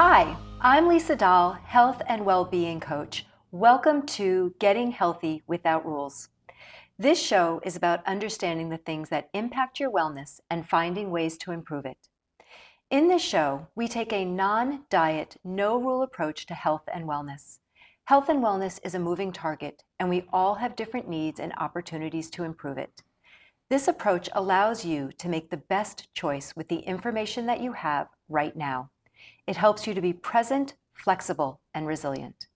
Hi, I'm Lisa Dahl, Health and Wellbeing Coach. Welcome to Getting Healthy Without Rules. This show is about understanding the things that impact your wellness and finding ways to improve it. In this show, we take a non-diet, no-rule approach to health and wellness. Health and wellness is a moving target, and we all have different needs and opportunities to improve it. This approach allows you to make the best choice with the information that you have right now. It helps you to be present, flexible, and resilient.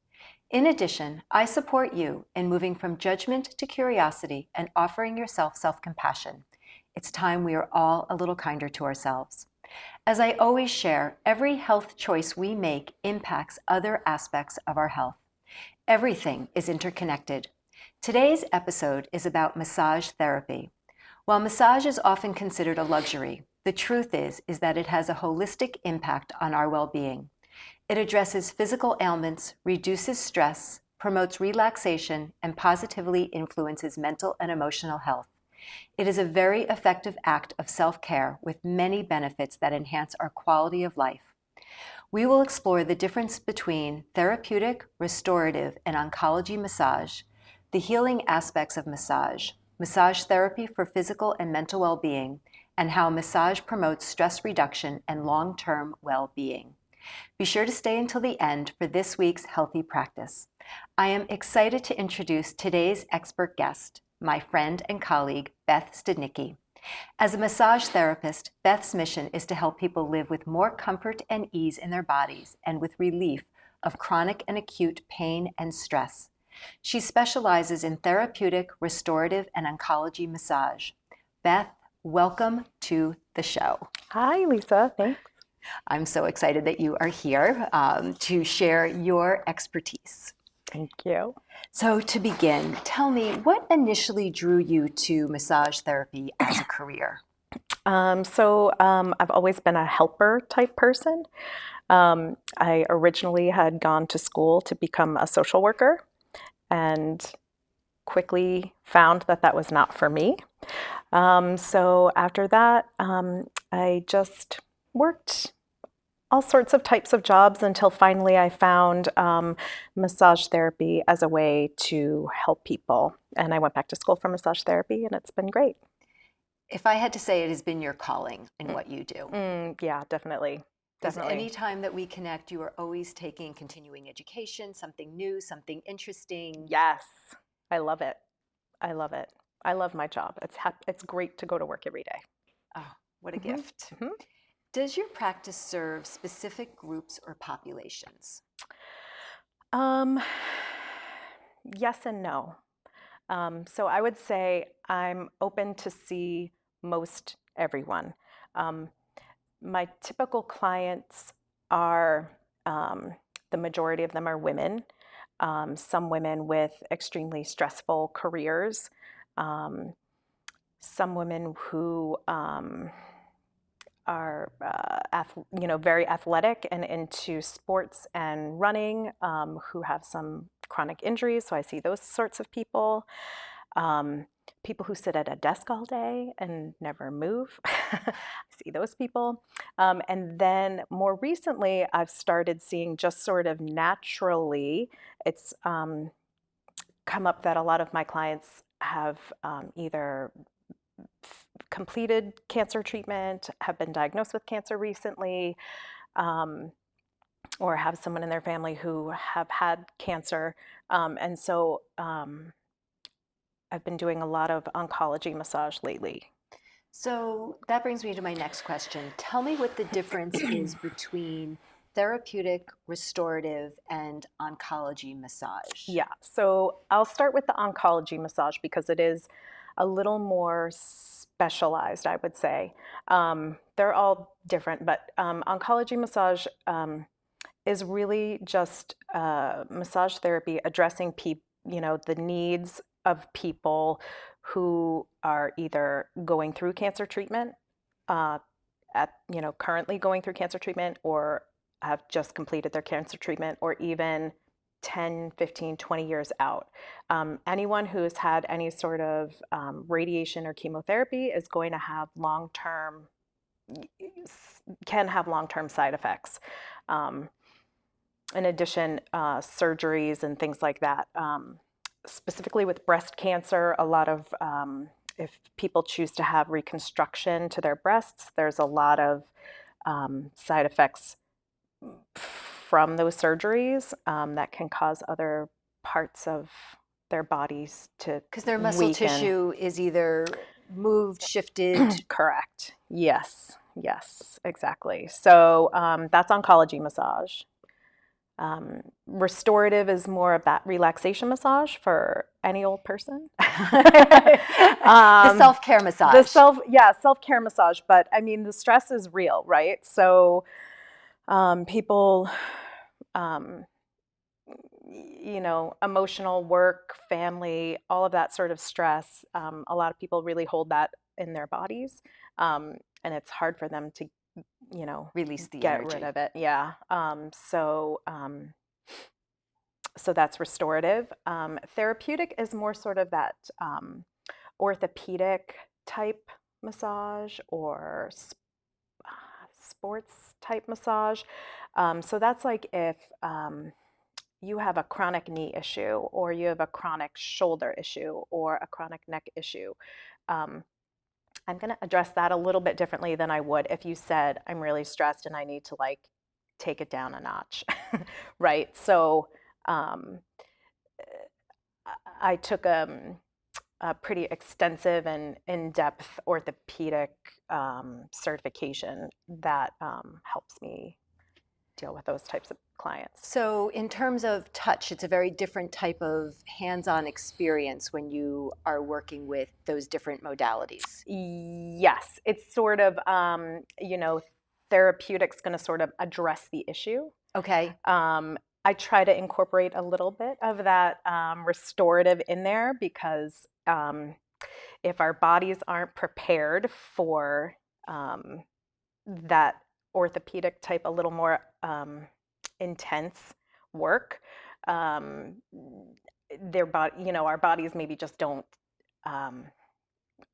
In addition, I support you in moving from judgment to curiosity and offering yourself self-compassion. It's time we are all a little kinder to ourselves. As I always share, every health choice we make impacts other aspects of our health. Everything is interconnected. Today's episode is about massage therapy. While massage is often considered a luxury, the truth is that it has a holistic impact on our well-being. It addresses physical ailments, reduces stress, promotes relaxation, and positively influences mental and emotional health. It is a very effective act of self-care with many benefits that enhance our quality of life. We will explore the difference between therapeutic, restorative, and oncology massage, the healing aspects of massage therapy for physical and mental well-being, and how massage promotes stress reduction and long-term well-being. Be sure to stay until the end for this week's healthy practice. I am excited to introduce today's expert guest, my friend and colleague, Beth Stadnicki. As a massage therapist, Beth's mission is to help people live with more comfort and ease in their bodies and with relief of chronic and acute pain and stress. She specializes in therapeutic, restorative, and oncology massage. Beth, welcome to the show. Hi, Lisa. Thanks. I'm so excited that you are here to share your expertise. Thank you. So to begin, tell me, what initially drew you to massage therapy as a career? I've always been a helper type person. I originally had gone to school to become a social worker and quickly found that that was not for me. So after that, I just worked all sorts of types of jobs until finally I found massage therapy as a way to help people. And I went back to school for massage therapy, and it's been great. If I had to say, it has been your calling in what you do. Yeah, definitely. Because any time that we connect, you are always taking continuing education, something new, something interesting. Yes, I love it. I love it. I love my job. It's great to go to work every day. Oh, what a gift. Does your practice serve specific groups or populations? Yes and no. So I would say I'm open to see most everyone. My typical clients are, the majority of them are women, some women with extremely stressful careers, some women who are very athletic and into sports and running, who have some chronic injuries. So I see those sorts of people. People who sit at a desk all day and never move. I see those people. And then more recently, I've started seeing just sort of naturally, it's come up that a lot of my clients have either completed cancer treatment, have been diagnosed with cancer recently, or have someone in their family who have had cancer. And so I've been doing a lot of oncology massage lately. So that brings me to my next question. Tell me what the difference is between therapeutic, restorative, and oncology massage. Yeah, so I'll start with the oncology massage because it is a little more specialized, I would say. They're all different, but oncology massage is really just massage therapy addressing the needs of people who are either going through cancer treatment, currently going through cancer treatment, or have just completed their cancer treatment, or even 10, 15, 20 years out. Anyone who's had any sort of radiation or chemotherapy is going to have long-term can have long-term side effects. In addition, surgeries and things like that. Specifically with breast cancer, a lot of, if people choose to have reconstruction to their breasts, there's a lot of side effects from those surgeries that can cause other parts of their bodies to Because their muscle weaken. tissue is either moved, shifted. Correct. Yes. Yes, exactly. So that's oncology massage. Restorative is more of that relaxation massage for any old person. The self-care massage. Self-care massage. But I mean, the stress is real, right? So people, emotional work, family, all of that sort of stress. A lot of people really hold that in their bodies, and it's hard for them to, Release the get energy. rid of it. Yeah. So that's restorative. Therapeutic is more sort of that orthopedic type massage or sports type massage. So that's like if you have a chronic knee issue, or you have a chronic shoulder issue, or a chronic neck issue. I'm going to address that a little bit differently than I would if you said, I'm really stressed and I need to like take it down a notch, right? So I took a pretty extensive and in-depth orthopedic certification that helps me deal with those types of clients. So in terms of touch, it's a very different type of hands-on experience when you are working with those different modalities. Yes, it's sort of, therapeutic's going to sort of address the issue. Okay. I try to incorporate a little bit of that restorative in there because if our bodies aren't prepared for that orthopedic type, a little more intense work, their body, our bodies maybe just don't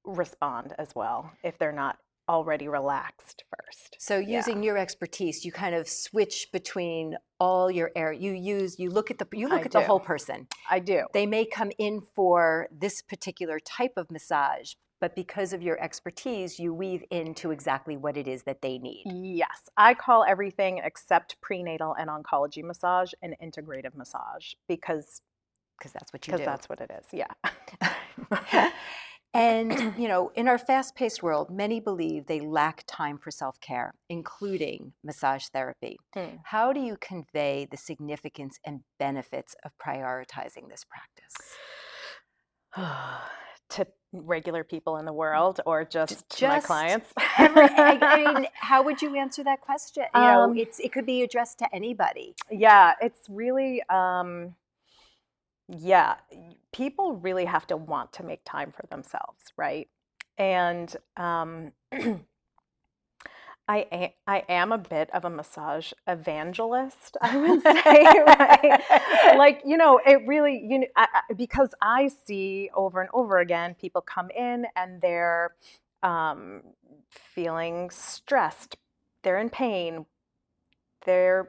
respond as well if they're not already relaxed first. So using your expertise, you kind of switch between all your area. You look at the whole person. I do. They may come in for this particular type of massage, but because of your expertise, you weave into exactly what it is that they need. Yes. I call everything except prenatal and oncology massage an integrative massage because that's what you do. Because that's what it is. Yeah. And, in our fast-paced world, many believe they lack time for self-care, including massage therapy. How do you convey the significance and benefits of prioritizing this practice? To regular people in the world, or just my clients? I mean, how would you answer that question? It could be addressed to anybody. Yeah, it's really... Yeah, people really have to want to make time for themselves, right? And I am a bit of a massage evangelist, I would say, right? Like, it really, because I see over and over again, people come in and they're feeling stressed, they're in pain, they're,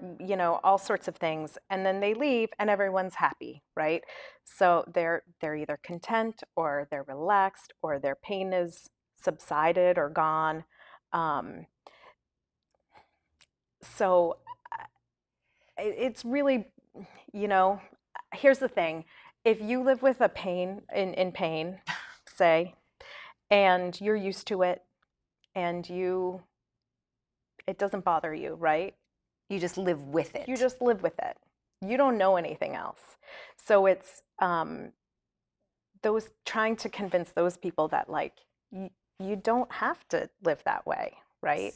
all sorts of things. And then they leave and everyone's happy, right? So they're either content, or they're relaxed, or their pain is subsided or gone. So it's really, here's the thing. If you live with a pain, in pain, say, and you're used to it, and it doesn't bother you, right? You just live with it. You just live with it. You don't know anything else. So it's those trying to convince those people that like you don't have to live that way, right?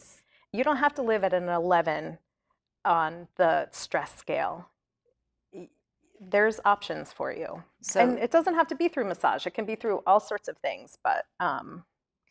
You don't have to live at an 11 on the stress scale. There's options for you. And it doesn't have to be through massage. It can be through all sorts of things, but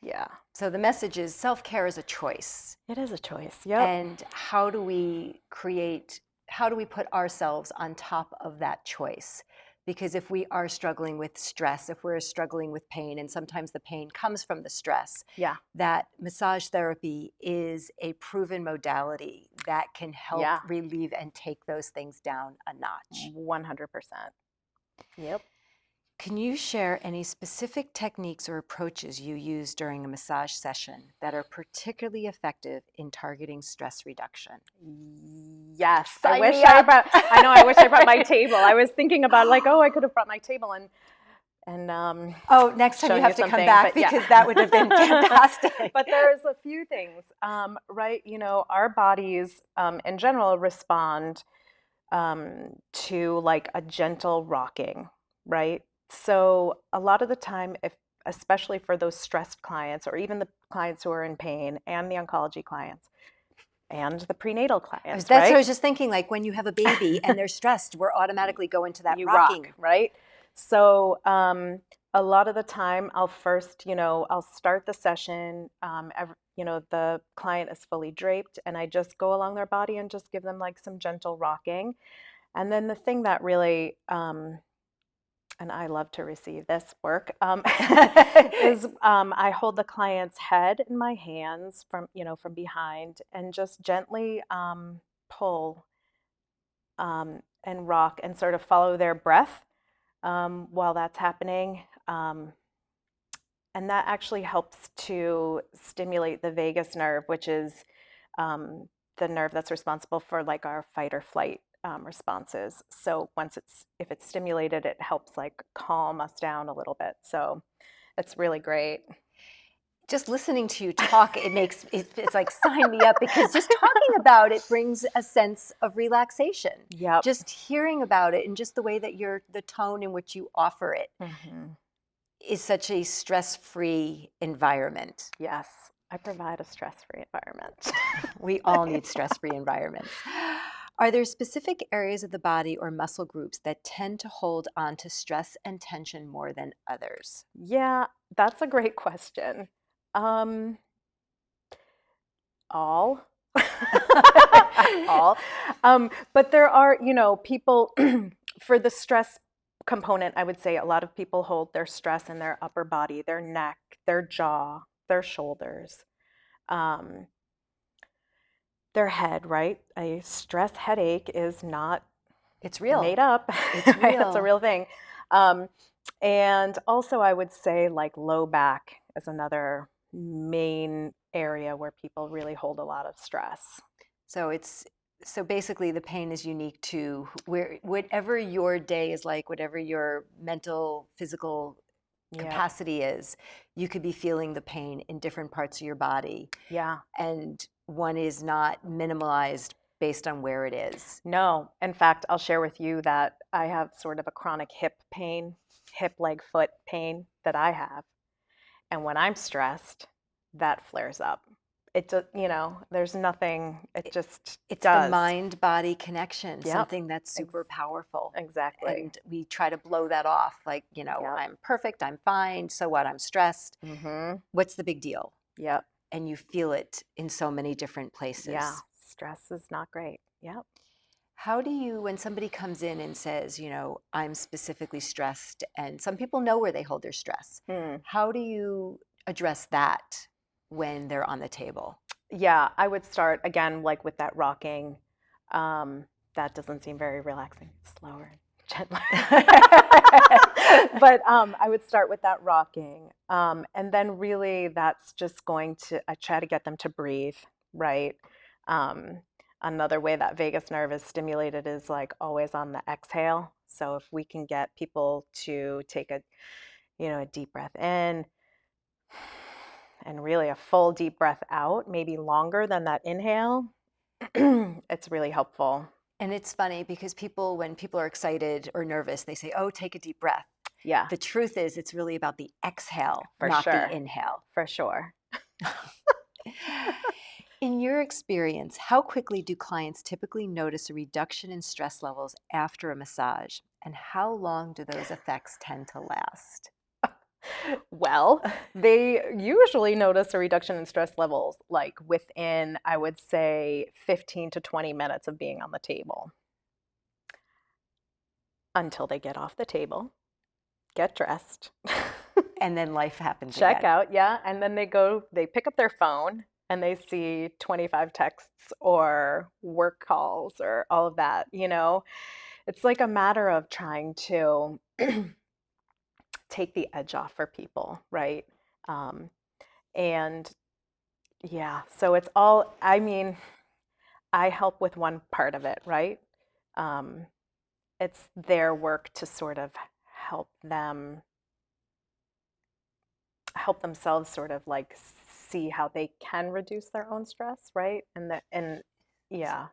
yeah. So the message is self-care is a choice. It is a choice, yeah. And how do we put ourselves on top of that choice Because if we are struggling with stress, if we're struggling with pain, and sometimes the pain comes from the stress, Yeah. that massage therapy is a proven modality that can help Yeah. relieve and take those things down a notch. 100%. Yep. Can you share any specific techniques or approaches you use during a massage session that are particularly effective in targeting stress reduction? Yes. Sign I wish me I up. brought, I know, I wish I brought my table. I was thinking about like, oh, I could have brought my table and Oh, next time you shown have to come something, back but yeah. because that would have been fantastic. But there's a few things, right? Our bodies in general respond to like a gentle rocking, right? So a lot of the time, if especially for those stressed clients or even the clients who are in pain and the oncology clients and the prenatal clients, That's right? what I was just thinking, like when you have a baby and they're stressed, we're automatically going to that You rocking. rock, right? So a lot of the time I'll first, I'll start the session, the client is fully draped and I just go along their body and just give them like some gentle rocking. And then the thing that really, and I love to receive this work, is I hold the client's head in my hands from behind and just gently pull and rock and sort of follow their breath while that's happening. And that actually helps to stimulate the vagus nerve, which is the nerve that's responsible for like our fight or flight responses. So if it's stimulated, it helps like calm us down a little bit. So it's really great. Just listening to you talk, it's like sign me up, because just talking about it brings a sense of relaxation. Yep. Just hearing about it and just the way that the tone in which you offer it is such a stress-free environment. Yes, I provide a stress-free environment. We all need stress-free environments. Are there specific areas of the body or muscle groups that tend to hold on to stress and tension more than others? Yeah, that's a great question. All. All. But there are, people for the stress component, I would say a lot of people hold their stress in their upper body, their neck, their jaw, their shoulders, their head, right? A stress headache is not It's real. made up. It's Right? real. It's a real thing. And also I would say like low back is another main area where people really hold a lot of stress. So basically the pain is unique to whatever your day is like, whatever your mental, physical capacity is, you could be feeling the pain in different parts of your body. Yeah. And one is not minimalized based on where it is. No. In fact, I'll share with you that I have sort of a chronic hip, leg, foot pain that I have. And when I'm stressed, that flares up. There's nothing, it's the mind-body connection, Yep. something that's super powerful. Exactly. And we try to blow that off. Like, Yep. I'm perfect, I'm fine, so what, I'm stressed. What's the big deal? Yep. And you feel it in so many different places. Yeah, stress is not great. Yep. How do you, when somebody comes in and says, I'm specifically stressed, and some people know where they hold their stress, how do you address that when they're on the table? Yeah, I would start again, like with that rocking. That doesn't seem very relaxing. Slower, gentler. But I would start with that rocking. And then really that's just I try to get them to breathe, right? Another way that vagus nerve is stimulated is like always on the exhale. So if we can get people to take a deep breath in and really a full deep breath out, maybe longer than that inhale, it's really helpful. And it's funny because when people are excited or nervous, they say, oh, take a deep breath. Yeah. The truth is it's really about the exhale, For not sure. the inhale. For sure. In your experience, how quickly do clients typically notice a reduction in stress levels after a massage? And how long do those effects tend to last? Well, they usually notice a reduction in stress levels like within, I would say, 15 to 20 minutes of being on the table. until they get off the table, get dressed, And then life happens check again. out, yeah, and then they pick up their phone and they see 25 texts or work calls or all of that, you know. It's like a matter of trying to take the edge off for people, right? Um, and yeah, so it's all, I mean, I help with one part of it, right? Um, it's their work to sort of help them help themselves sort of like see how they can reduce their own stress, right? And yeah,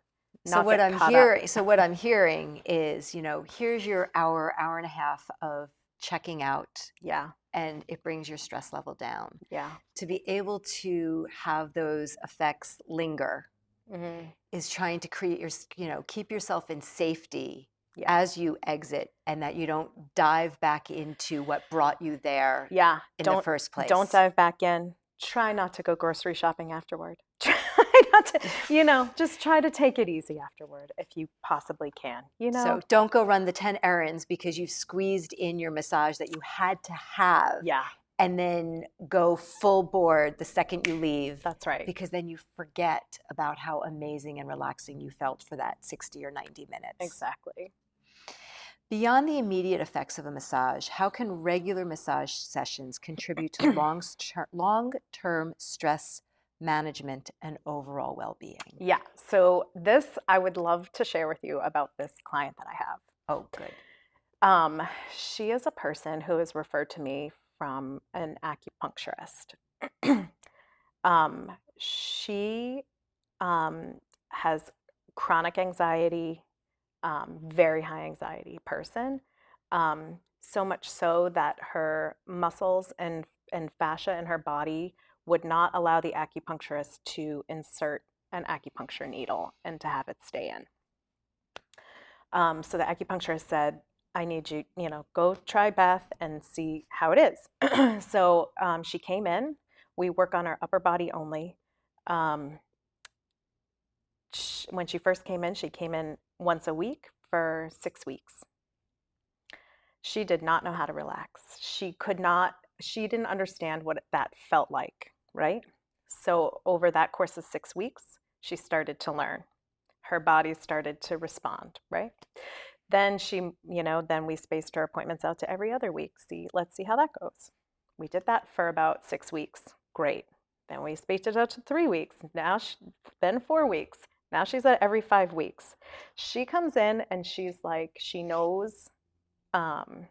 So not what get I'm caught up. hearing, so what I'm hearing is, here's your hour and a half of checking out, Yeah, and it brings your stress level down. yeah. To be able to have those effects linger Hmm. is trying to create keep yourself in safety Yeah, as you exit, and that you don't dive back into what brought you there yeah. in the first Don't place. dive back in. Try not to go grocery shopping afterward. Try not to, just try to take it easy afterward if you possibly can, So don't go run the 10 errands because you've squeezed in your massage that you had to have, Yeah, and then go full board the second you leave, that's right. because then you forget about how amazing and relaxing you felt for that 60 or 90 minutes. Exactly. Beyond the immediate effects of a massage, how can regular massage sessions contribute to long-term stress management and overall well-being? Yeah. So this I would love to share with you about this client that I have. Oh, good. She is a person who is referred to me from an acupuncturist. She has chronic anxiety, very high anxiety person. So much so that her muscles and fascia in her body would not allow the acupuncturist to insert an acupuncture needle and to have it stay in. So the acupuncturist said, I need you, go try Beth and see how it is. So she came in. We work on her upper body only. Um, when she first came in, she came in once a week for 6 weeks. She did not know how to relax. She didn't understand what that felt like, right? So over that course of 6 weeks, she started to learn. Her body started to respond, right? Then then we spaced her appointments out to every other week. Let's see how that goes. We did that for about 6 weeks. Great. Then we spaced it out to 3 weeks. Then 4 weeks. Now she's at every 5 weeks. She comes in and she's like, she knows, um,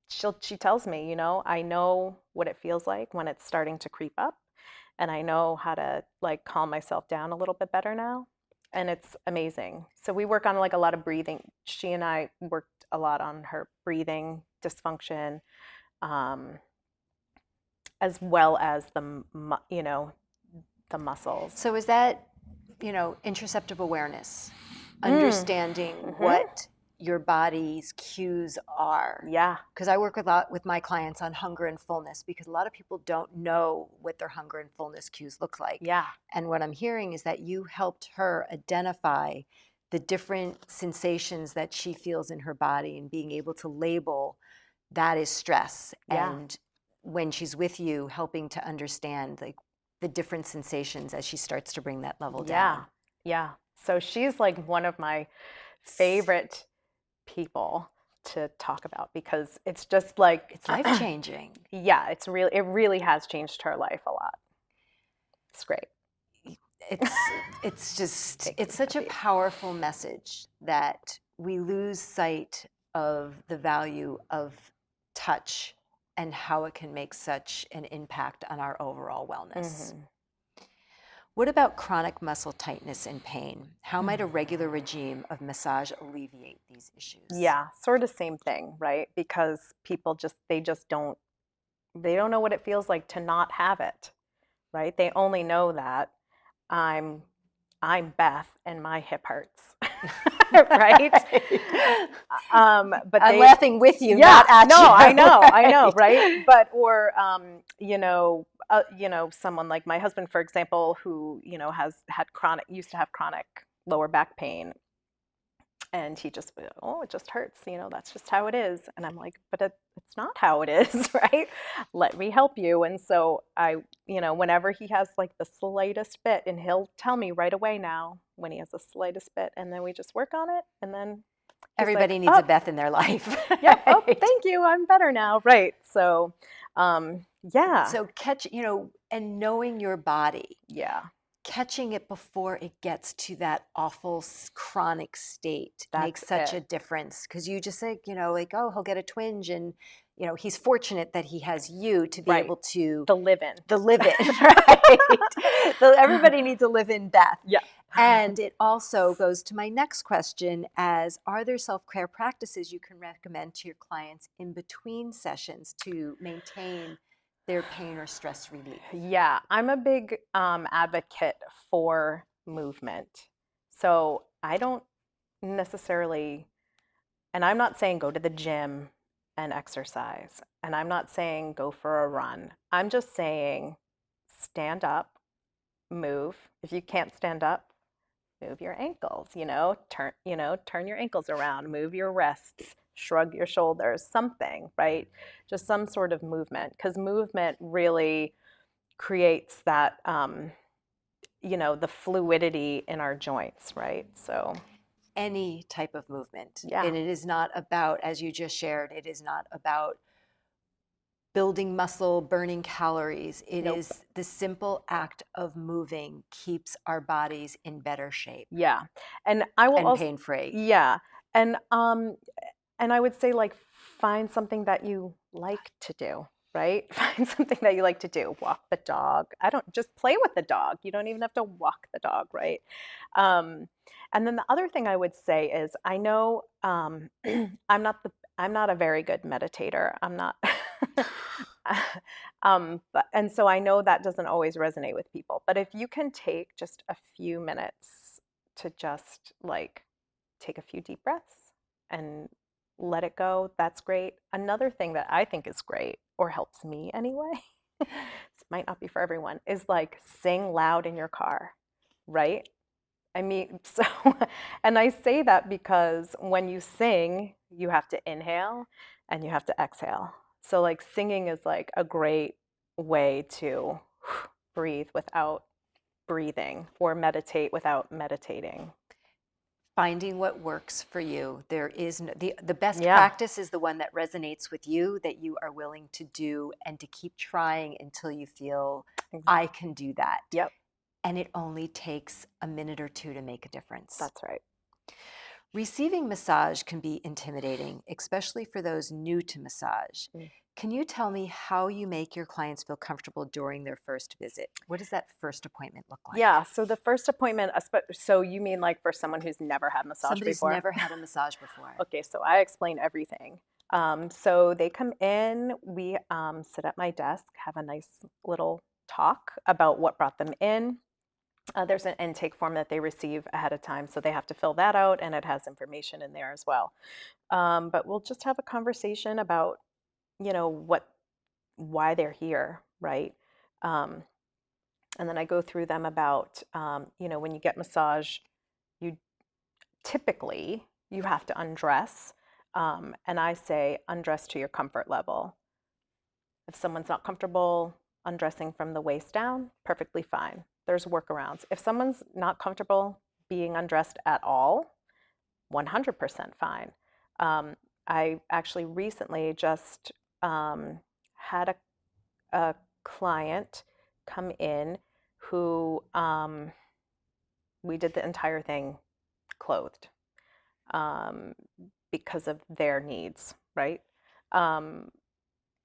she tells me, I know what it feels like when it's starting to creep up, and I know how to like calm myself down a little bit better now. And it's amazing. So we work on like a lot of breathing. She and I worked a lot on her breathing dysfunction, um, as well as the muscles. So is that, interoceptive awareness, understanding Mm-hmm. what your body's cues are? Yeah. Because I work a lot with my clients on hunger and fullness, because a lot of people don't know what their hunger and fullness cues look like. Yeah. And what I'm hearing is that you helped her identify the different sensations that she feels in her body, and being able to label that is stress. Yeah. And when she's with you, helping to understand like the different sensations as she starts to bring that level Yeah. down. Yeah. So she's like one of my favorite people to talk about, because it's just like It's life changing. yeah, it really has changed her life a lot. It's great. It's such a powerful message that we lose sight of the value of touch and how it can make such an impact on our overall wellness. Mm-hmm. What about chronic muscle tightness and pain? How might a regular regime of massage alleviate these issues? Yeah, sort of same thing, right? Because people they don't know what it feels like to not have it, right? They only know that I'm Beth and my hip hurts. Right? But I'm laughing with you, yeah, not at no, you. I know, right? But or someone like my husband, for example, who used to have chronic lower back pain. And he just, oh, it just hurts, that's just how it is. And I'm like, but it's not how it is, right? Let me help you. And so whenever he has like the slightest bit, and he'll tell me right away now when he has the slightest bit, and then we just work on it. And then he's Everybody like, needs a Beth in their life. yep, oh, Right? thank you, I'm better now. Right. So, yeah. So and knowing your body, Yeah, catching it before it gets to that awful chronic state that's makes such it. a difference. Because you just say, like, oh, he'll get a twinge, and he's fortunate that he has you to be Right. able to The live-in. right. So everybody needs a live-in Beth. Yeah. And it also goes to my next question as, are there self-care practices you can recommend to your clients in between sessions to maintain their pain or stress relief? Yeah, I'm a big advocate for movement. So I don't necessarily, and I'm not saying go to the gym and exercise, and I'm not saying go for a run. I'm just saying stand up, move. If you can't stand up, move your ankles, turn your ankles around, move your wrists, shrug your shoulders, something, right? Just some sort of movement, because movement really creates that, the fluidity in our joints, right? So, Any type of movement. yeah, And it is not about, as you just shared, it is not about building muscle, burning calories. It nope, is the simple act of moving keeps our bodies in better shape yeah, and I will and also, pain-free. yeah, and I would say like find something that you like to do, right? Find something that you like to do. Walk the dog. I don't just play with the dog. You don't even have to walk the dog, right? Um, and then the other thing I would say is I know I'm not a very good meditator. I'm not. And so I know that doesn't always resonate with people. But if you can take just a few minutes to just like take a few deep breaths and let it go, that's great. Another thing that I think is great, or helps me anyway, this might not be for everyone, is like sing loud in your car, right? I mean, so, and I say that because when you sing, you have to inhale and you have to exhale. So, like, singing is like a great way to breathe without breathing, or meditate without meditating. Finding what works for you. There is the best Yeah, practice is the one that resonates with you, that you are willing to do and to keep trying until you feel I can do that. yep, And it only takes a minute or two to make a difference. that's right. Receiving massage can be intimidating, especially for those new to massage. Mm. Can you tell me how you make your clients feel comfortable during their first visit? What does that first appointment look like? Yeah, so the first appointment, so you mean like for someone who's never had massage Somebody's before? never had a massage before. Okay, so I explain everything. So they come in, we sit at my desk, have a nice little talk about what brought them in. There's an intake form that they receive ahead of time, so they have to fill that out, and it has information in there as well. But we'll just have a conversation about, why they're here, right? Um, and then I go through them about, when you get massage, you typically you have to undress, and I say undress to your comfort level. If someone's not comfortable undressing from the waist down, perfectly fine. There's workarounds. If someone's not comfortable being undressed at all, 100% fine. I actually recently just had a client come in who we did the entire thing clothed, um, because of their needs, right? Um,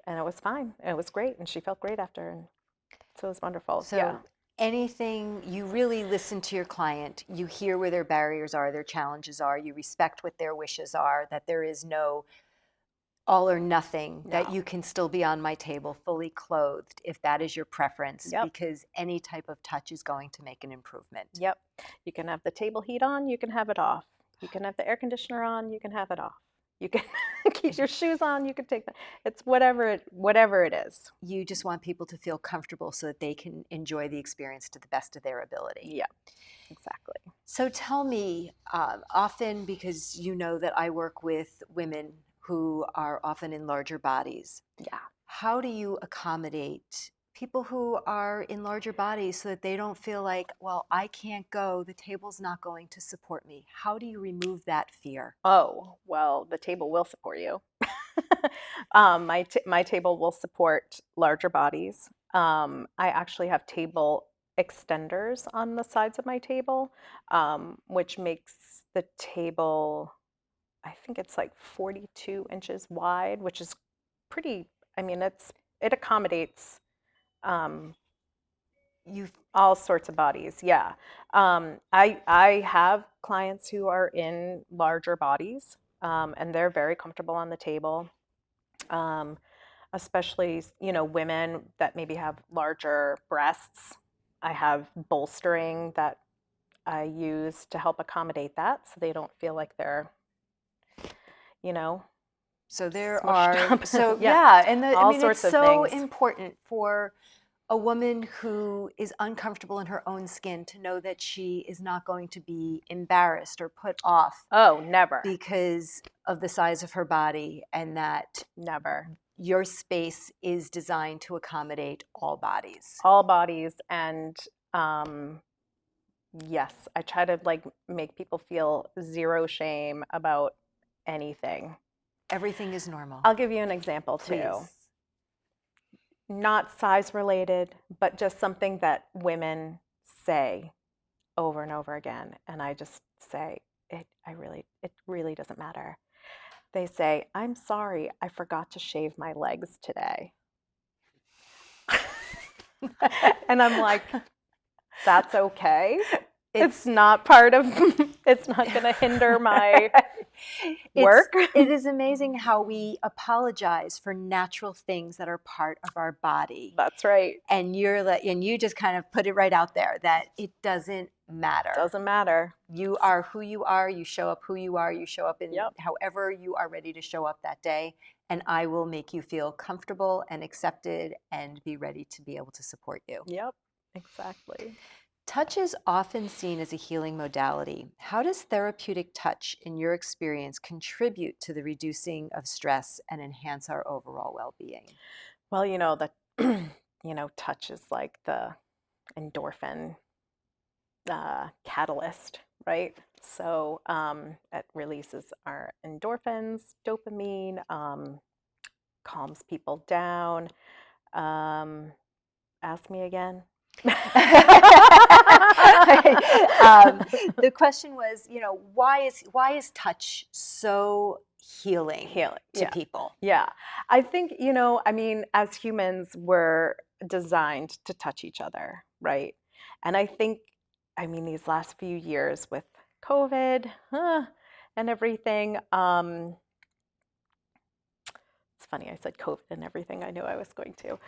and it was fine. It was great, and she felt great after, and so it was wonderful. Yeah, So anything, you really listen to your client, you hear where their barriers are, their challenges are, you respect what their wishes are, that there is no all or nothing, that no, you can still be on my table fully clothed if that is your preference, yep, because any type of touch is going to make an improvement. yep. You can have the table heat on, you can have it off. You can have the air conditioner on, you can have it off. You can keep your shoes on. You can take them. It's whatever it is. You just want people to feel comfortable so that they can enjoy the experience to the best of their ability. Yeah, exactly. So tell me, often, because you know that I work with women who are often in larger bodies, Yeah. how do you accommodate people who are in larger bodies so that they don't feel like, well, I can't go, the table's not going to support me? How do you remove that fear? Oh, well, the table will support you. My table will support larger bodies. I actually have table extenders on the sides of my table, which makes the table, I think it's like 42 inches wide, which is pretty, I mean, it accommodates um, You all sorts of bodies. Yeah. I have clients who are in larger bodies, and they're very comfortable on the table. Um, Especially, women that maybe have larger breasts. I have bolstering that I use to help accommodate that so they don't feel like they're, you know, So there smushed are, up. so Yeah, yeah, and I all mean, it's sorts of so things. important for a woman who is uncomfortable in her own skin to know that she is not going to be embarrassed or put off Oh, never, because of the size of her body, and that never. your space is designed to accommodate all bodies. All bodies. And um, yes, I try to like make people feel zero shame about anything. Everything is normal. I'll give you an example too. Please. Not size related, but just something that women say over and over again. And I just say, it really doesn't matter. They say, I'm sorry, I forgot to shave my legs today. And I'm like, that's okay. It's not part of, it's not going to hinder my work. It is amazing how we apologize for natural things that are part of our body. That's right. And you just kind of put it right out there that it doesn't matter. Doesn't matter. You are who you are. You show up who you are. You show up in Yep. however you are ready to show up that day. And I will make you feel comfortable and accepted and be ready to be able to support you. Yep, exactly. Touch is often seen as a healing modality. How does therapeutic touch, in your experience, contribute to the reducing of stress and enhance our overall well-being? Well, touch is like the endorphin catalyst, right? So it releases our endorphins, dopamine, calms people down. Ask me again. The question was, why is touch so healing to Yeah. people? Yeah. I think, as humans, we're designed to touch each other, right? And I think, these last few years with COVID and everything, it's funny, I said COVID and everything. I knew I was going to.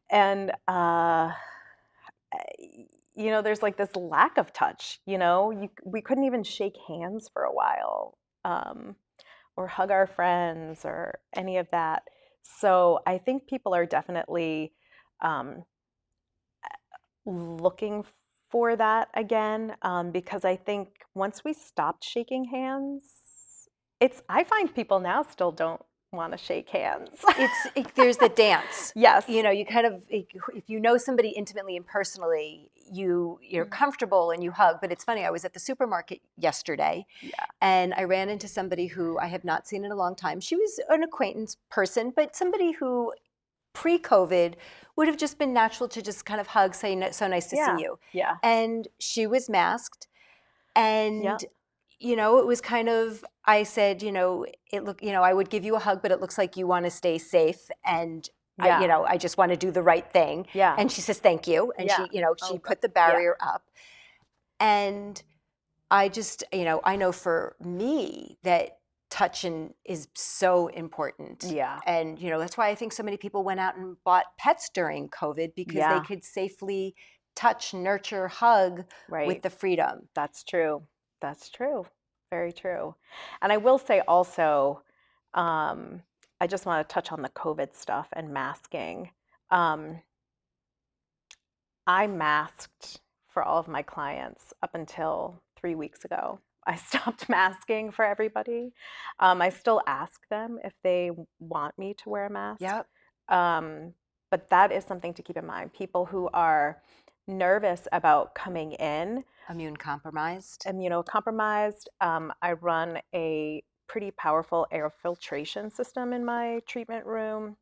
And, there's like this lack of touch, we couldn't even shake hands for a while, or hug our friends or any of that. So I think people are definitely looking for that again, because I think once we stopped shaking hands, I find people now still don't want to shake hands. There's the dance. Yes. You kind of, if you know somebody intimately and personally, you're comfortable and you hug. But it's funny, I was at the supermarket yesterday, and I ran into somebody who I have not seen in a long time. She was an acquaintance person, but somebody who pre-COVID would have just been natural to just kind of hug, say, so nice to see you. Yeah. And she was masked, and Yep. it was kind of, I said, I would give you a hug, but it looks like you want to stay safe. And, I just want to do the right thing. Yeah. And she says, thank you. And she put the barrier up. And I just, I know for me that touching is so important. Yeah. And, that's why I think so many people went out and bought pets during COVID, because they could safely touch, nurture, hug with the freedom. That's true. That's true. Very true. And I will say also, I just want to touch on the COVID stuff and masking. Um, I masked for all of my clients up until 3 weeks ago. I stopped masking for everybody. I still ask them if they want me to wear a mask. Yep. Um, but that is something to keep in mind. People who are nervous about coming in, Immune compromised. immunocompromised, I run a pretty powerful air filtration system in my treatment room,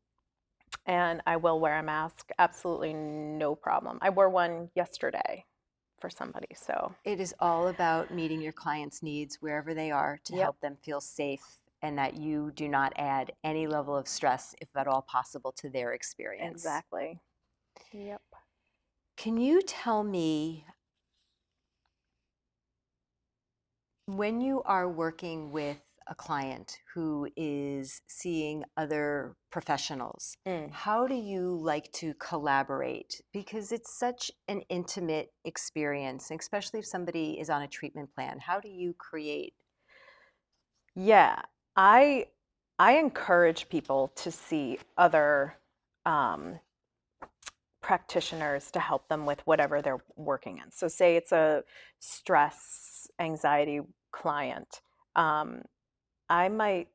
and I will wear a mask, absolutely no problem. I wore one yesterday for somebody, so It is all about meeting your clients' needs wherever they are to yep, help them feel safe and that you do not add any level of stress, if at all possible, to their experience. exactly. Yep. Can you tell me, when you are working with a client who is seeing other professionals, Mm. how do you like to collaborate? Because it's such an intimate experience, especially if somebody is on a treatment plan. How do you create? Yeah, I I encourage people to see other um, practitioners to help them with whatever they're working in. So, say it's a stress, anxiety client. Um, I might,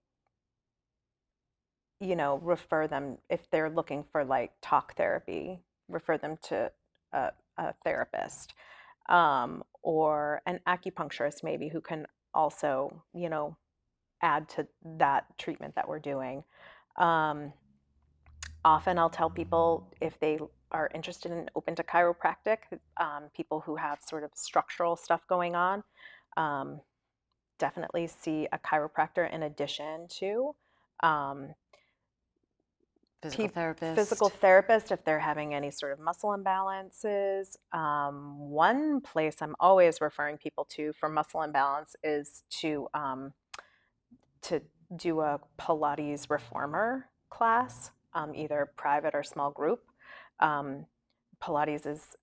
refer them if they're looking for like talk therapy, refer them to a therapist or an acupuncturist, maybe, who can also, add to that treatment that we're doing. Um, Often I'll tell people if they are interested and open to chiropractic, people who have sort of structural stuff going on, um, definitely see a chiropractor in addition to um, Physical physical therapist? therapist if they're having any sort of muscle imbalances. One place I'm always referring people to for muscle imbalance is to do a Pilates reformer class, either private or small group. Um, Pilates is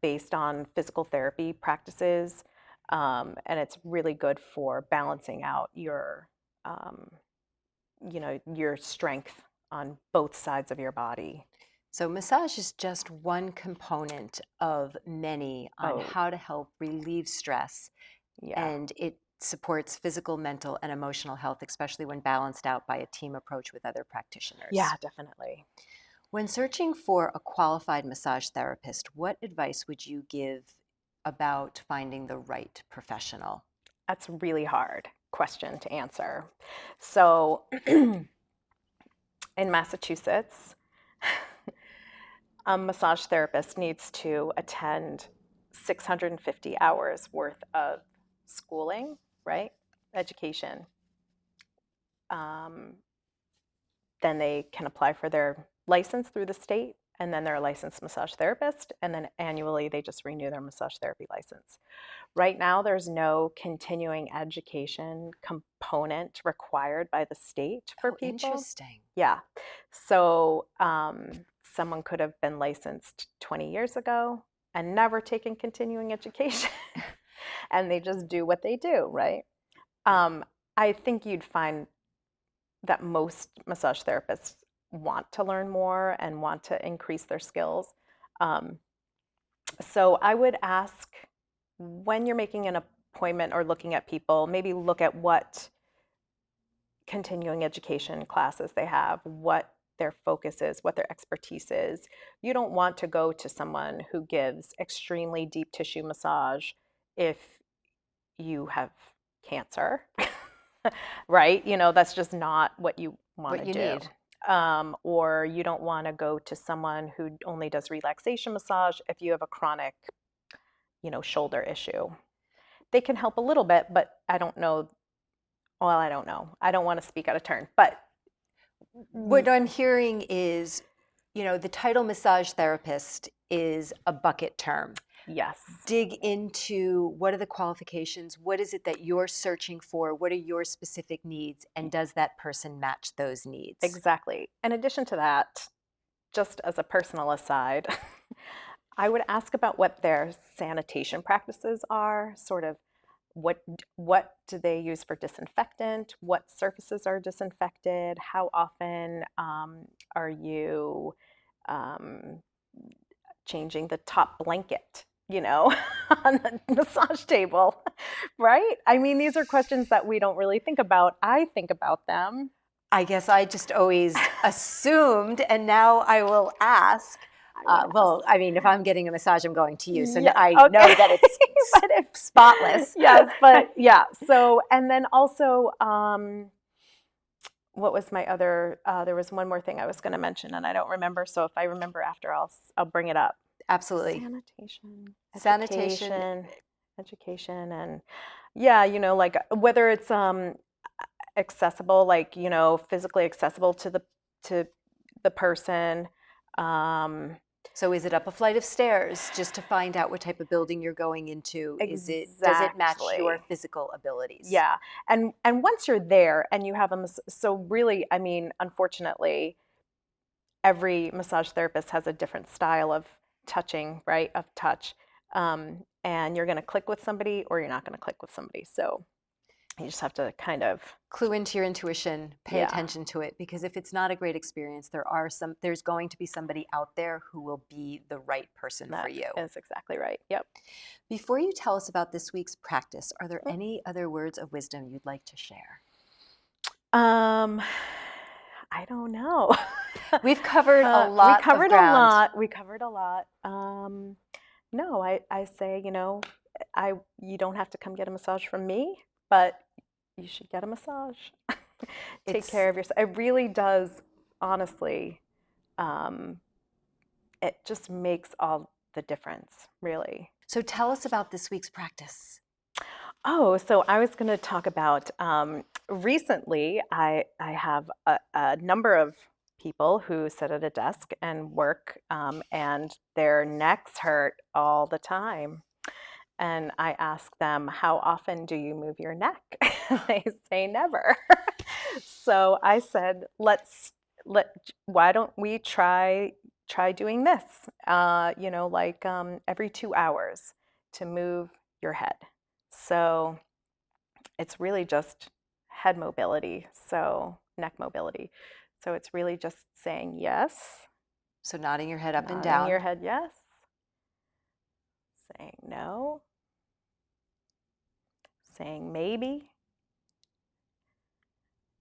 based on physical therapy practices, and it's really good for balancing out um, your strength on both sides of your body. So, massage is just one component of many on Oh, how to help relieve stress, yeah. and it supports physical, mental, and emotional health, especially when balanced out by a team approach with other practitioners. Yeah, definitely. When searching for a qualified massage therapist, what advice would you give about finding the right professional? That's a really hard question to answer. So, in Massachusetts, a massage therapist needs to attend 650 hours worth of schooling, right? Education. Um, then they can apply for their license through the state, and then they're a licensed massage therapist, and then annually they just renew their massage therapy license. Right now, there's no continuing education component required by the state for Oh, people. interesting. Yeah. So someone could have been licensed 20 years ago and never taken continuing education, and they just do what they do, right? Um, I think you'd find that most massage therapists want to learn more and want to increase their skills. Um, so I would ask, when you're making an appointment or looking at people, maybe look at what continuing education classes they have, what their focus is, what their expertise is. You don't want to go to someone who gives extremely deep tissue massage if you have cancer, right? That's just not what you want What to you do. need. Or you don't want to go to someone who only does relaxation massage if you have a chronic, shoulder issue. They can help a little bit, but I don't know. Well, I don't know. I don't want to speak out of turn, but What I'm hearing is, the title massage therapist is a bucket term. yes, Dig into, what are the qualifications? What is it that you're searching for? What are your specific needs? And does that person match those needs? exactly. In addition to that, just as a personal aside, I would ask about what their sanitation practices are, sort of What do they use for disinfectant? What surfaces are disinfected? How often are you um, changing the top blanket, on the massage table, right? I mean, these are questions that we don't really think about. I think about them. I guess I just always assumed, and now I will ask. Well, I mean, if I'm getting a massage, I'm going to you, so Yeah, I okay. know that it's But spotless. Yes, but yeah. So, and then also, what was my other? There was one more thing I was going to mention, and I don't remember. So if I remember after, I'll bring it up. Absolutely. Sanitation, education, and yeah, like whether it's accessible, like physically accessible to the person. So is it up a flight of stairs just to find out what type of building you're going into? Does it match your physical abilities? Yeah. And once you're there and you have so really, I mean, unfortunately, every massage therapist has a different style of touching, right? Of touch. And you're going to click with somebody or you're not going to click with somebody. So you just have to kind of clue into your intuition, pay attention to it, because if it's not a great experience, there's going to be somebody out there who will be the right person for you. That's exactly right. Yep. Before you tell us about this week's practice, are there any other words of wisdom you'd like to share? I don't know. We've covered a lot. We covered a lot. No, I say, you don't have to come get a massage from me, but you should get a massage. Take care of yourself. It really does, honestly. It just makes all the difference, really. So tell us about this week's practice. Oh, so I was going to talk about recently, I have a number of people who sit at a desk and work, and their necks hurt all the time. And I ask them, how often do you move your neck? They say never. So I said, why don't we try doing this? Every 2 hours to move your head. So it's really just head mobility, so neck mobility. So it's really just saying yes. So nodding your head up and down. Nodding your head yes. Saying no. Saying maybe.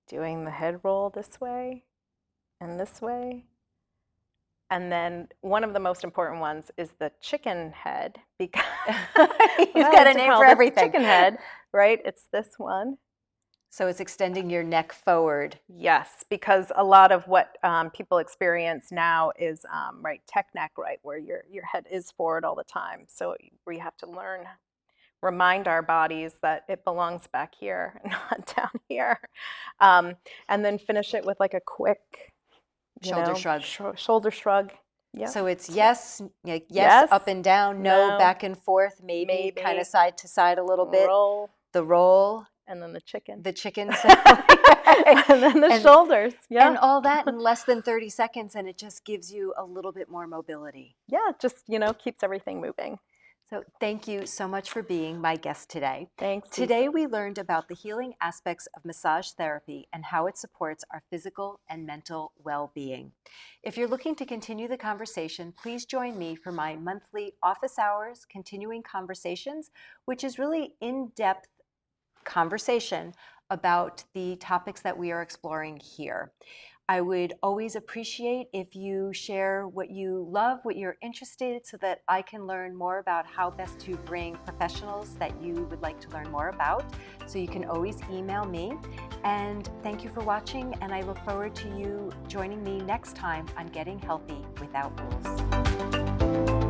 Doing the head roll this way and this way. And then one of the most important ones is the chicken head, because you've got a name for everything. Chicken head, right? It's this one. So it's extending your neck forward. Yes, because a lot of what people experience now is tech neck, right, where your head is forward all the time. So we have to remind our bodies that it belongs back here, not down here, and then finish it with like a quick shoulder shrug. Shoulder shrug. Yeah. So it's yes, up and down, no, back and forth, maybe kind of side to side a little bit. The roll. And then the chicken. The chicken. And then the shoulders. Yeah. And all that in less than 30 seconds, and it just gives you a little bit more mobility. Yeah, just, keeps everything moving. So thank you so much for being my guest today. Thanks. Today we learned about the healing aspects of massage therapy and how it supports our physical and mental well-being. If you're looking to continue the conversation, please join me for my monthly office hours continuing conversations, which is really in-depth conversation about the topics that we are exploring here. I would always appreciate if you share what you love, what you're interested in, so that I can learn more about how best to bring professionals that you would like to learn more about. So you can always email me. And thank you for watching, and I look forward to you joining me next time on Getting Healthy Without Rules.